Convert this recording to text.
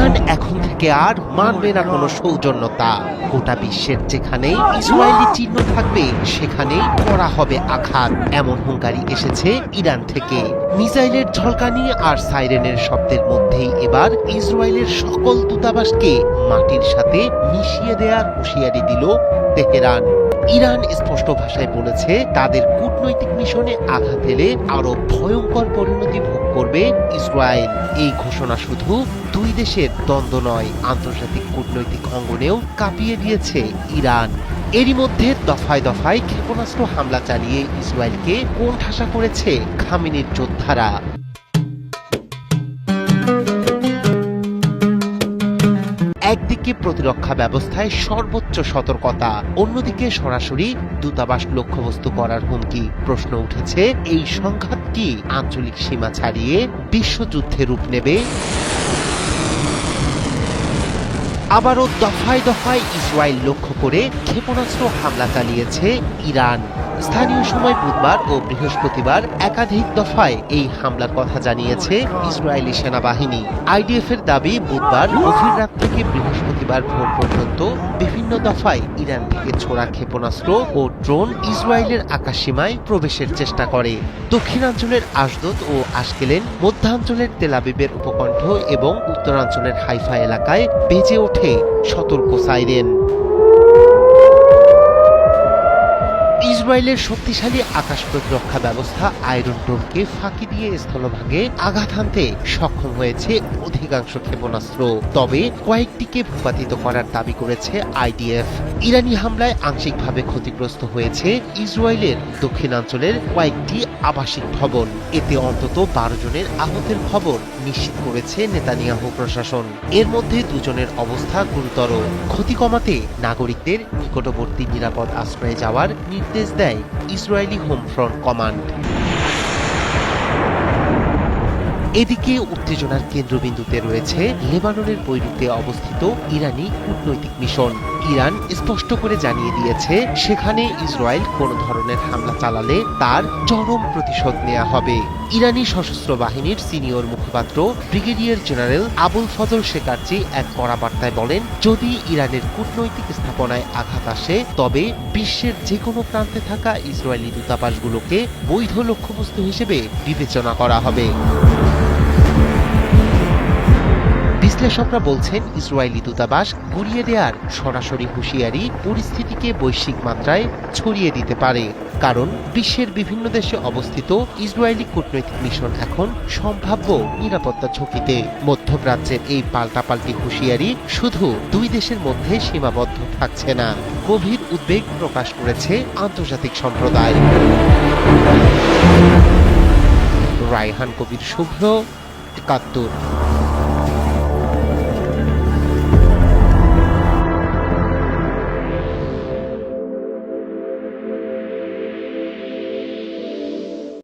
Iran এখন থেকে আর মানবে না কোনো সৌজন্যতা। গোটা বিশ্বের যেখানেই ইসরায়েলি চিহ্ন থাকবে সেখানেই করা হবে আঘাত, এমন হুঙ্কারি এসেছে ইরান থেকে। মিসাইলের ঝলকানি আর সাইরেনের শব্দের মধ্যেই এবার ইসরায়েলের সকল দূতাবাসকে মাটির সাথে মিশিয়ে দেওয়ার হুঁশিয়ারি দিল তেহরান। ইরান স্পষ্ট ভাষায় বলেছে তাদের কূটনৈতিক মিশনে আঘাত এলে আরো ভয়ঙ্কর পরিণতি ভোগ করবে ইসরায়েল। এই ঘোষণা শুধু দুই দেশের দ্বন্দ্ব নয়, আন্তর্জাতিক কূটনৈতিক অঙ্গনেও কাঁপিয়ে দিয়েছে ইরান। এরই মধ্যে দফায় দফায় ক্ষেপণাস্ত্র হামলা চালিয়ে ইসরায়েলকে কোণঠাসা করেছে খামেনির যোদ্ধারা। একদিকে প্রতিরক্ষা ব্যবস্থায় সর্বোচ্চ সতর্কতা, অন্যদিকে সরাসরি দূতাবাস লক্ষ্যবস্তু করার হুমকি। প্রশ্ন উঠেছে, এই সংঘাত কি আঞ্চলিক সীমা ছাড়িয়ে বিশ্বযুদ্ধে রূপ নেবে? আবারও দফায় দফায় ইসরায়েল লক্ষ্য করে ক্ষেপণাস্ত্র হামলা চালিয়েছে ইরান। স্থানীয় সময় বুধবার ও বৃহস্পতিবার একাধিক দফায় এই হামলার কথা জানিয়েছে ইসরায়েলি সেনাবাহিনী। আইডিএফ এর দাবি, বুধবার গভীর রাত থেকে বৃহস্পতিবার ভোর পর্যন্ত বিভিন্ন দফায় ইরান থেকে ছোড়া ক্ষেপণাস্ত্র ও ড্রোন ইসরায়েলের আকাশসীমায় প্রবেশের চেষ্টা করে। দক্ষিণাঞ্চলের আশদোদ ও আশকেলেন, মধ্যাঞ্চলের তেল আবিবের উপকণ্ঠ এবং উত্তরাঞ্চলের হাইফা এলাকায় বেজে ওঠে সতর্ক সাইরেন। ইসরায়েলের শক্তিশালী আকাশ প্রতিরক্ষা ব্যবস্থা আয়রন ডোমকে ফাঁকি দিয়ে স্থলভাগে আঘাত হানতে সক্ষম হয়েছে অধিকাংশ ক্ষেপণাস্ত্র, তবে কয়েকটিকে ভূপাতিত করার দাবি করেছে আইডিএফ। ইরানি হামলায় আংশিকভাবে ক্ষতিগ্রস্ত হয়েছে ইসরায়েলের দক্ষিণাঞ্চলের কয়েকটি আবাসিক ভবন। এতে অন্তত 12 জনের আহতের খবর নিশ্চিত করেছে নেতানিয়াহু প্রশাসন। এর মধ্যে 2 জনের অবস্থা গুরুতর। ক্ষতি কমাতে নাগরিকদের নিকটবর্তী নিরাপদ আশ্রয়ে যাওয়ার নির্দেশ দেয় ইসরায়েলি হোম ফ্রন্ট কমান্ড। এদিকে উত্তেজনার কেন্দ্রবিন্দুতে রয়েছে লেবাননের বৈরুতে অবস্থিত ইরানি কূটনৈতিক মিশন। ইরান স্পষ্ট করে জানিয়ে দিয়েছে, সেখানে ইসরায়েল কোনো ধরনের হামলা চালালে তার চরম প্রতিশোধ নেওয়া হবে। ইরানি সশস্ত্র বাহিনীর সিনিয়র মুখপাত্র ব্রিগেডিয়ার জেনারেল আবুল ফজল শেকারচি এক কড়া বার্তায় বলেন, যদি ইরানের কূটনৈতিক স্থাপনায় আঘাত আসে তবে বিশ্বের যে কোনো প্রান্তে থাকা ইসরায়েলি দূতাবাসগুলোকে বৈধ লক্ষ্যবস্তু হিসেবে বিবেচনা করা হবে। বিশ্লেষকরা বলছেন, ইসরায়েলি দূতাবাস গুড়িয়ে দেওয়ার সরাসরি হুঁশিয়ারি পরিস্থিতিকে বৈশ্বিক মাত্রায় ছড়িয়ে দিতে পারে, কারণ বিশ্বের বিভিন্ন দেশে অবস্থিত ইসরায়েলি কূটনৈতিক মিশন এখন সম্ভাব্য নিরাপত্তা ঝুঁকিতে। মধ্যপ্রাচ্যের এই পাল্টাপাল্টি হুঁশিয়ারি শুধু দুই দেশের মধ্যে সীমাবদ্ধ থাকছে না, গভীর উদ্বেগ প্রকাশ করেছে আন্তর্জাতিক সম্প্রদায়। রায়হান কবির, শুভ্র, ৭১।